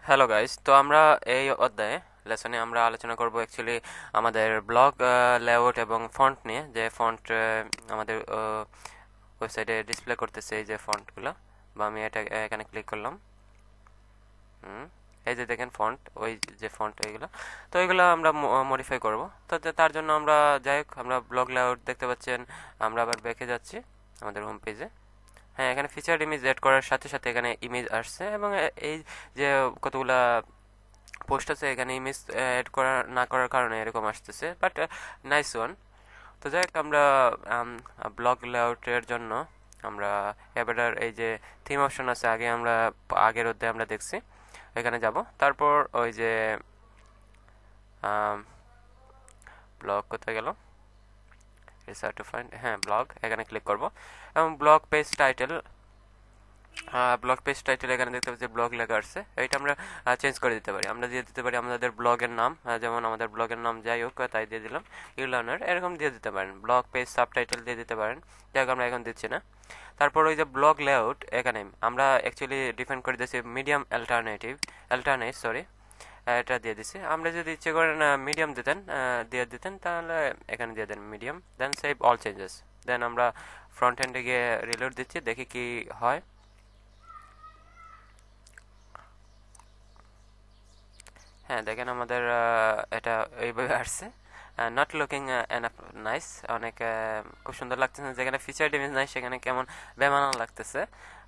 Hello guys, তো আমরা এই অধ্যায়ে লেসনে আমরা আলোচনা করব অ্যাকচুয়ালি আমাদের ব্লগ লেআউট এবং ফন্ট নিয়ে, যে ফন্ট আমাদের ওয়েবসাইটে ডিসপ্লে করতেছে এই যে ফন্টগুলো। বা আমি এটা এখানে ক্লিক করলাম। হুম, এই যে দেখেন ফন্ট, ওই যে ফন্ট এইগুলো, তো এইগুলো আমরা মডিফাই করব। তো তার জন্য আমরা যাই হোক, আমরা ব্লগ লেআউট দেখতে পাচ্ছেন। আমরা আবার ব্যাকে যাচ্ছি আমাদের হোম পেজে। হ্যাঁ, এখানে ফিচার্ড ইমেজ অ্যাড করার সাথে সাথে এখানে ইমেজ আসছে, এবং এই যে কতগুলা পোস্ট আছে, এখানে ইমেজ অ্যাড করা না করার কারণে এরকম আসতেছে, বাট নাইস ওয়ান। তো যাই হোক, আমরা ব্লগ লেআউটের জন্য আমরা এবার এই যে থিম অপশন আছে, আগে আমরা আগের অধ্যায়ে আমরা দেখছি, এখানে যাব। তারপর ওই যে ব্লগ কোথায় গেল, রিসার্চ টু ফাইন্ড, হ্যাঁ ব্লগ, এখানে ক্লিক করব। এবং ব্লগ পেজ টাইটেল এখানে দেখতে পাচ্ছি ব্লগ লেখা আসছে, এটা আমরা চেঞ্জ করে দিতে পারি। আমরা দিয়ে দিতে পারি আমাদের ব্লগের নাম, যেমন আমাদের ব্লগের নাম যাই হোক তাই দিয়ে দিলাম, ইউলার্নার এরকম দিয়ে দিতে পারেন। ব্লগ পেজ সাবটাইটেল দিয়ে দিতে পারেন, যাই হোক আমরা এখন দিচ্ছি না। তারপর ওই যে ব্লগ লেআউট, এখানে আমরা অ্যাকচুয়ালি ডিফাইন করে দিয়েছি মিডিয়াম অ্যাল্টারনেট সরি, এটা দিয়ে দিছি। আমরা যদি ইচ্ছে করেন মিডিয়াম দিয়ে দিতেন, তাহলে এখানে দিয়ে দেন মিডিয়াম, দেন সেভ অল চেঞ্জেস। দেন আমরা ফ্রন্ট এন্ডে গিয়ে রিলোড দিচ্ছি, দেখি কি হয়। হ্যাঁ দেখেন আমাদের এটা এইভাবে আসছে, নট লুকিং এনাফ নাইস, অনেক খুব সুন্দর লাগতেছে। যেখানে ফিচার ইমেজ নাই সেখানে কেমন বেমানান লাগতেছে।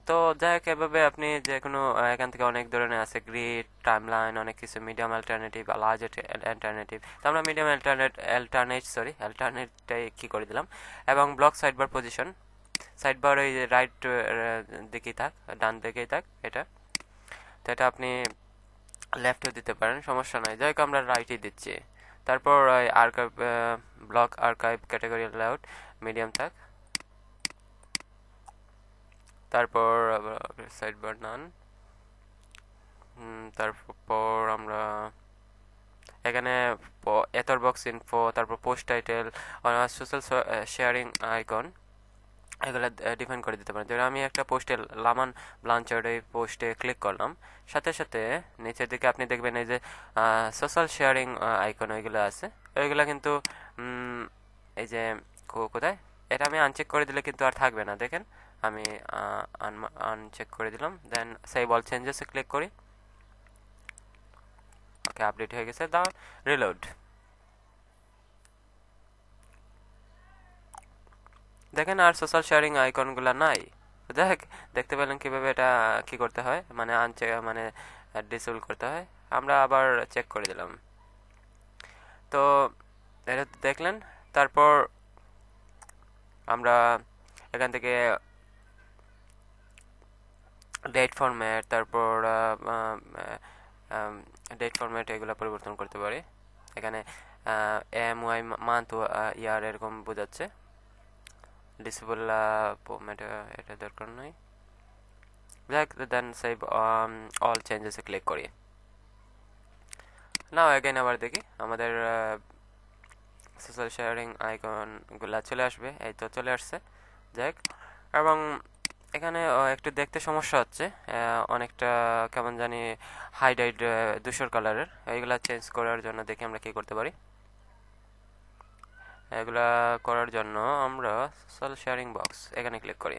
তো যাই হোক, এভাবে আপনি যে কোনো এখান থেকে অনেক ধরনের আছে, গ্রিড, টাইমলাইন, অনেক কিছু, মিডিয়াম অ্যাল্টারনেটিভ, লার্জ অ্যাল্টারনেটিভ। তো আমরা মিডিয়াম অ্যাল্টারনেটটাই কি করে দিলাম। এবং block side bar position, side bar ওই রাইট দিকেই থাক, ডান দিকেই থাক এটা। তো এটা আপনি লেফটে দিতে পারেন, সমস্যা নাই। যাই হোক আমরা রাইটই দিচ্ছি। তারপর archive, block archive category layout medium থাক। তারপর সাইড বার নান। তারপর আমরা এখানে এথর বক্স ইনফো, তারপর post title, social sharing icon, এগুলো ডিফাইন করে দিতে পারেন। যেমন আমি একটা পোস্টে লামান ব্লাঞ্চার্ড এই পোস্টে ক্লিক করলাম, সাথে সাথে নিচের দিকে আপনি দেখবেন এই যে সোশ্যাল শেয়ারিং আইকন ওইগুলো আছে। ওইগুলো কিন্তু এই যে কোথায়, এটা আমি আনচেক করে দিলে কিন্তু আর থাকবে না, দেখেন আমি আনচেক করে দিলাম। দেন সেভ অল চেঞ্জেসে ক্লিক করি। ওকে, আপডেট হয়ে গেছে। দা রিলোড, দেখেন আর সোশ্যাল শেয়ারিং আইকনগুলো নাই। দেখ, দেখতে পেলেন কিভাবে এটা কি করতে হয়, মানে মানে ডিসেবল করতে হয়। আমরা আবার চেক করে দিলাম, তো এটা দেখলেন। তারপর আমরা এখান থেকে ডেট ফরম্যাট, তারপর ডেট ফরম্যাট এগুলো পরিবর্তন করতে পারি। এখানে ওয়াই, মান্থ, ইয়ার এরকম বোঝাচ্ছে। ডিসেবল ফরম্যাট এটা দরকার নাই। যাক, দেন সেভ অল চেঞ্জেসে ক্লিক করি। নাও এগেইন আবার দেখি আমাদের সোশ্যাল শেয়ারিং আইকনগুলো চলে আসবে। এই তো চলে আসছে। যাক, এবং এখানে একটু দেখতে সমস্যা হচ্ছে, অনেকটা কেমন জানি হাইলাইট ধূসর কালারের। এইগুলা চেঞ্জ করার জন্য দেখি আমরা কি করতে পারি। এগুলা করার জন্য আমরা সোশ্যাল শেয়ারিং বক্স এখানে ক্লিক করি।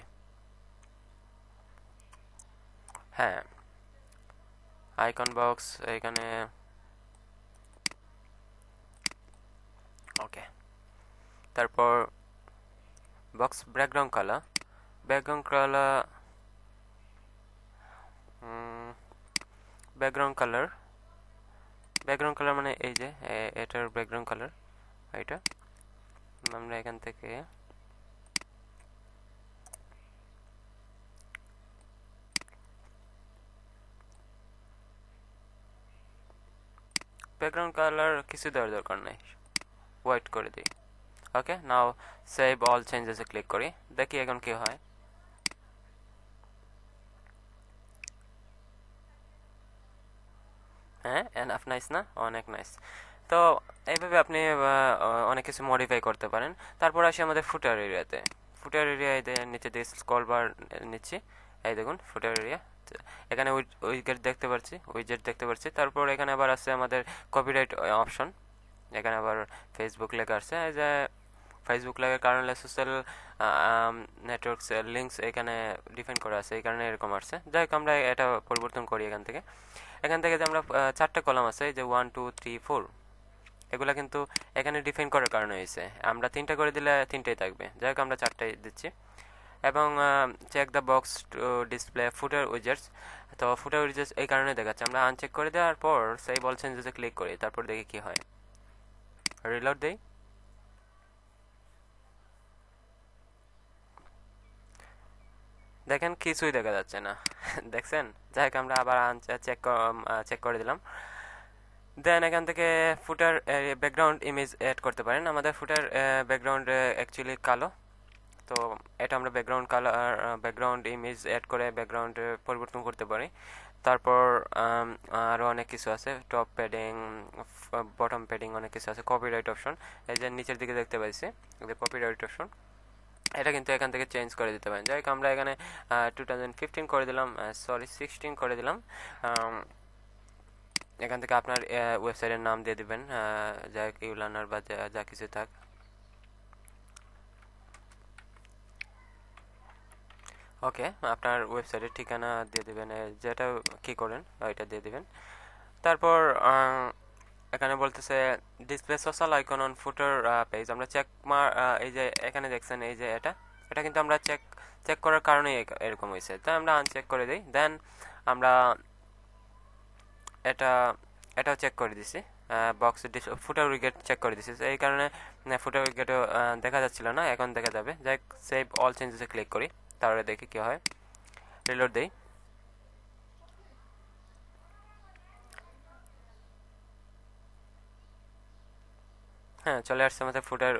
হ্যাঁ, আইকন বক্স এখানে, ওকে। তারপর box background colour background colour মানে এই যে এটার ব্যাকগ্রাউন্ড কালার, এটা আমরা এখান থেকে ব্যাকগ্রাউন্ড কালার কিছু দেওয়ার দরকার নেই, হোয়াইট করে দিই। ওকে, নাও সেভ অল চেঞ্জেসে ক্লিক করি, দেখি এখন কি হয়। হ্যাঁ, এনাফ নাইস না, অনেক নাইস। তো এইভাবে আপনি অনেক কিছু মডিফাই করতে পারেন। তারপর আসি আমাদের ফুটার এরিয়াতে। ফুটার এরিয়ায় নিচে দিয়ে স্ক্রল বার নিচ্ছি, এই দেখুন ফুটার এরিয়া। এখানে উইজেট দেখতে পাচ্ছি। তারপর এখানে আবার আছে আমাদের কপিরাইট অপশন। এখানে আবার ফেসবুক লেখা আছে, এই যে ফেসবুক লেখার কারণে সোশ্যাল নেটওয়ার্কস লিঙ্কস এখানে ডিফাইন করা আছে, এই কারণে এরকম আসছে। যাই হোক, আমরা এটা পরিবর্তন করি এখান থেকে যে আমরা 4টা কলাম আছে, যে 1 2 3 4, এগুলা কিন্তু এখানে ডিফাইন করার কারণে হয়েছে। আমরা 3টা করে দিলে 3টাই থাকবে। যাই হোক, আমরা 4টাই দিচ্ছি। এবং check the box to display footer widgets. তো ফুটার উইজেটস এই কারণে দেখাচ্ছে। আমরা আনচেক করে দেওয়ার পর সেই বলছেন যে ক্লিক করি, তারপর দেখি কি হয়। রিলোড দেই। দেখেন কিছুই দেখা যাচ্ছে না। দেখছেন? যাই হোক, আমরা আবার চেক করে দিলাম। দেন এখান থেকে ফুটার ব্যাকগ্রাউন্ড ইমেজ অ্যাড করতে পারেন। আমাদের ফুটার ব্যাকগ্রাউন্ড অ্যাকচুয়ালি কালো, তো এটা আমরা ব্যাকগ্রাউন্ড ইমেজ অ্যাড করে ব্যাকগ্রাউন্ড পরিবর্তন করতে পারি। তারপর আরও অনেক কিছু আছে, টপ প্যাডিং, বটম প্যাডিং, অনেক কিছু আছে। কপিরাইট অপশন, এই যে নিচের দিকে দেখতে পাইছি, যে কপিরাইট অপশন, এটা কিন্তু এখান থেকে চেঞ্জ করে দিতে পারেন। যাই হোক, আমরা এখানে 2015 করে দিলাম, 16 করে দিলাম। এখান থেকে আপনার ওয়েবসাইটের নাম দিয়ে দিবেন, যা ইউলার্নার বা যা কিছু থাক। ওকে, আপনার ওয়েবসাইটের ঠিকানা দিয়ে দিবেন, যেটা কি করেন ওইটা দিয়ে দিবেন। তারপর এখানে বলতেছে display social icon on footer page. আমরা এই যে এখানে দেখছেন, এই যে এটা কিন্তু আমরা চেক করার কারণে এরকম হয়েছে। তাই আমরা আনচেক করে দিই। দেন আমরা এটাও চেক করে দিছি, বক্স ফুটার উইকেট চেক করে দিছি। এই কারণে ফুটার উইকেটও দেখা যাচ্ছিল না, এখন দেখা যাবে। যাই সেভ অল চেঞ্জেসে ক্লিক করি, তাহলে দেখি কি হয়। রিলোড দেই। হ্যাঁ, চলে আসছে আমাদের ফুটার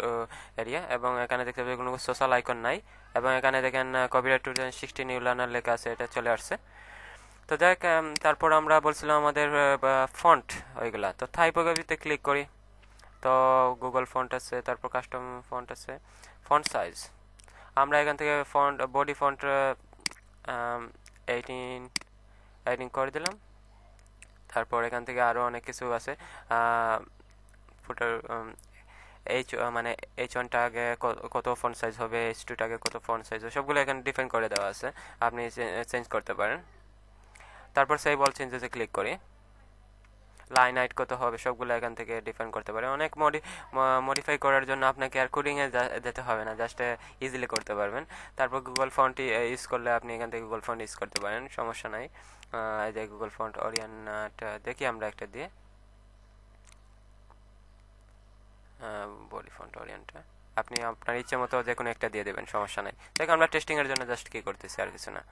এরিয়া, এবং এখানে দেখতে পাচ্ছি কোনো সোশ্যাল আইকন নাই, এবং এখানে দেখেন কপিরাইট 2016 ইউলার্নার লেখা আছে, এটা চলে আসছে। তো দেখ, তারপর আমরা বলছিলাম আমাদের ফন্ট ওইগুলা, তো টাইপোগ্রাফিতে ক্লিক করি। তো গুগল ফন্ট আছে, তারপর কাস্টম ফন্ট আছে, ফন্ট সাইজ আমরা এখান থেকে বডি ফন্ট 18 করে দিলাম। তারপর এখান থেকে আরও অনেক কিছু আছে, ফুটার মানে H1 আগে কত ফন্ট সাইজ হবে, H2 আগে কত ফন্ট সাইজ হবে, সবগুলো এখানে ডিফাইন করে দেওয়া আছে, আপনি চেঞ্জ করতে পারেন। তারপর সেই বল চেঞ্জেসে ক্লিক করি, লাইন হাইট কত হবে সবগুলো এখান থেকে ডিফাইন করতে পারেন। অনেক মডিফাই করার জন্য আপনাকে আর কোডিংয়ে যেতে হবে না, জাস্ট ইজিলি করতে পারবেন। তারপর গুগল ফন্ট ইউজ করলে আপনি এখান থেকে গুগল ফন্ট ইউজ করতে পারেন, সমস্যা নাই। এই যে গুগল ফন্ট অরিয়ানটা দেখি আমরা একটা দিয়ে, বডি ফন্ট অরিয়ানটা আপনি আপনার ইচ্ছে মতো যে কোনো একটা দিয়ে দেবেন, সমস্যা নাই। দেখো, আমরা টেস্টিংয়ের জন্য জাস্ট কি করতেছি, আর কিছু না।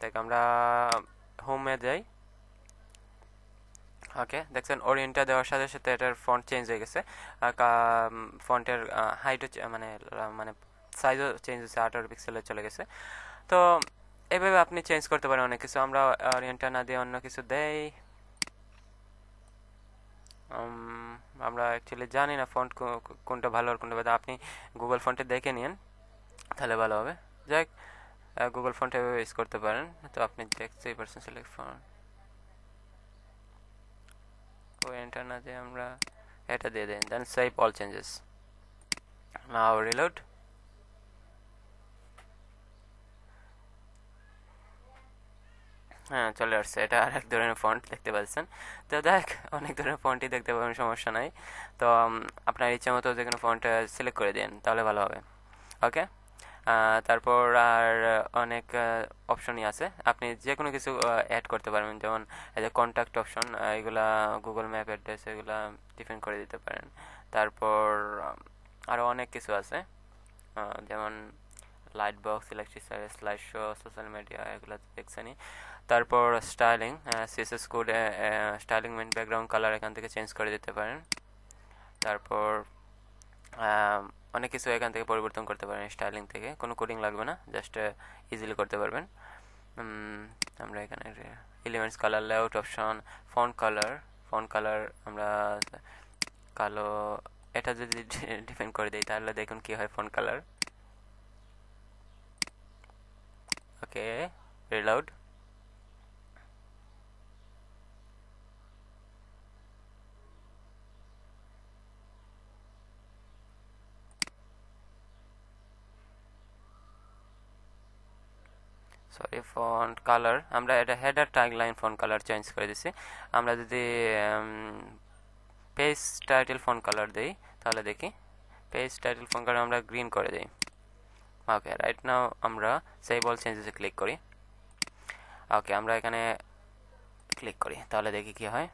দেখ, আমরা হোমে যাই। ওকে, দেখছেন ওরিয়েন্টটা দেওয়ার সাথে সাথে এটার ফন্ট চেঞ্জ হয়ে গেছে, ফন্টের হাইটও মানে মানে সাইজও চেঞ্জ হয়েছে, 18 পিক্সেলে চলে গেছে। তো এভাবে আপনি চেঞ্জ করতে পারেন অনেক কিছু। আমরা ওরিয়েন্টটা না দিয়ে অন্য কিছু দেই। আমরা অ্যাকচুয়ালি জানি না ফন্ট কোনটা ভালো আর কোনটা ভালো, আপনি গুগল ফন্টে দেখে নিন, তাহলে ভালো হবে। যাই, গুগল ফন্টে ইউজ করতে পারেন। তো আপনি দেখতেই পারছেন, সিলেক্ট ফন্ট, এন্টার না দিয়ে আমরা এটা দিয়ে দিন, দেন সেভ অল চেঞ্জেস। নাও রিলোড। হ্যাঁ, চলে আসছে। এটা আর এক ধরনের ফন্ট দেখতে পাচ্ছেন। তো দেখ, অনেক ধরনের ফন্টই দেখতে পাবেন, সমস্যা নাই। তো আপনার ইচ্ছা মতো যে কোনো ফন্ট সিলেক্ট করে দিন, তাহলে ভালো হবে। ওকে, তারপর আর অনেক অপশনই আছে, আপনি যে কোনো কিছু অ্যাড করতে পারবেন, যেমন এই যে কন্ট্যাক্ট অপশন, এগুলা গুগল ম্যাপ অ্যাড্রেস, এগুলা ডিফাইন করে দিতে পারেন। তারপর আরও অনেক কিছু আছে, যেমন light box, electricity, slide show, social media, এগুলো দেখছেনই। তারপর styling, CSS code, styling main background colour এখান থেকে চেঞ্জ করে দিতে পারেন। তারপর অনেক কিছু এখান থেকে পরিবর্তন করতে পারেন স্টাইলিং থেকে, কোনো কোডিং লাগবে না, জাস্ট ইজিলি করতে পারবেন। আমরা এখানে elements, colour, layout option, font colour আমরা কালো, এটা যদি ডিফাইন করে দিই তাহলে দেখুন কি হয় ফন্ট কালার। ওকে, রিলোড। সরি, ফন্ট কালার আমরা এটা header tagline font colour change করে দিছি। আমরা যদি পেজ টাইটেল ফন্ট কালার দেই তাহলে দেখি পেজ টাইটেল ফন্ট কালার আমরা গ্রিন করে দিই। ওকে, রাইট নাও আমরা সেভ অল চেঞ্জেসে ক্লিক করি। ওকে, আমরা এখানে ক্লিক করি তাহলে দেখি কি হয়।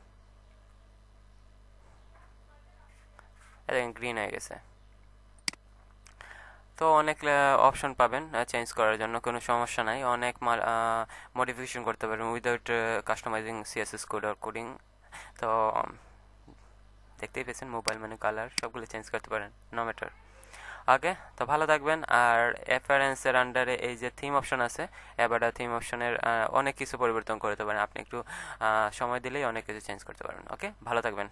দেখেন গ্রিন হয়ে গেছে। তো অনেক অপশন পাবেন চেঞ্জ করার জন্য, কোনো সমস্যা নাই। অনেক মডিফিকেশন করতে পারবেন উইদাউট কাস্টমাইজিং সিএসএস কোড আর কোডিং। তো দেখতেই পেয়েছেন মোবাইল মেনু কালার সবগুলো চেঞ্জ করতে পারেন, নো ম্যাটার। ওকে, তো ভালো থাকবেন। আর অ্যাপিয়ারেন্সের আন্ডারে এই যে থিম অপশন আছে, অ্যাবাডা থিম অপশনের অনেক কিছু পরিবর্তন করতে পারেন। আপনি একটু সময় দিলেই অনেক কিছু চেঞ্জ করতে পারবেন। ওকে, ভালো থাকবেন।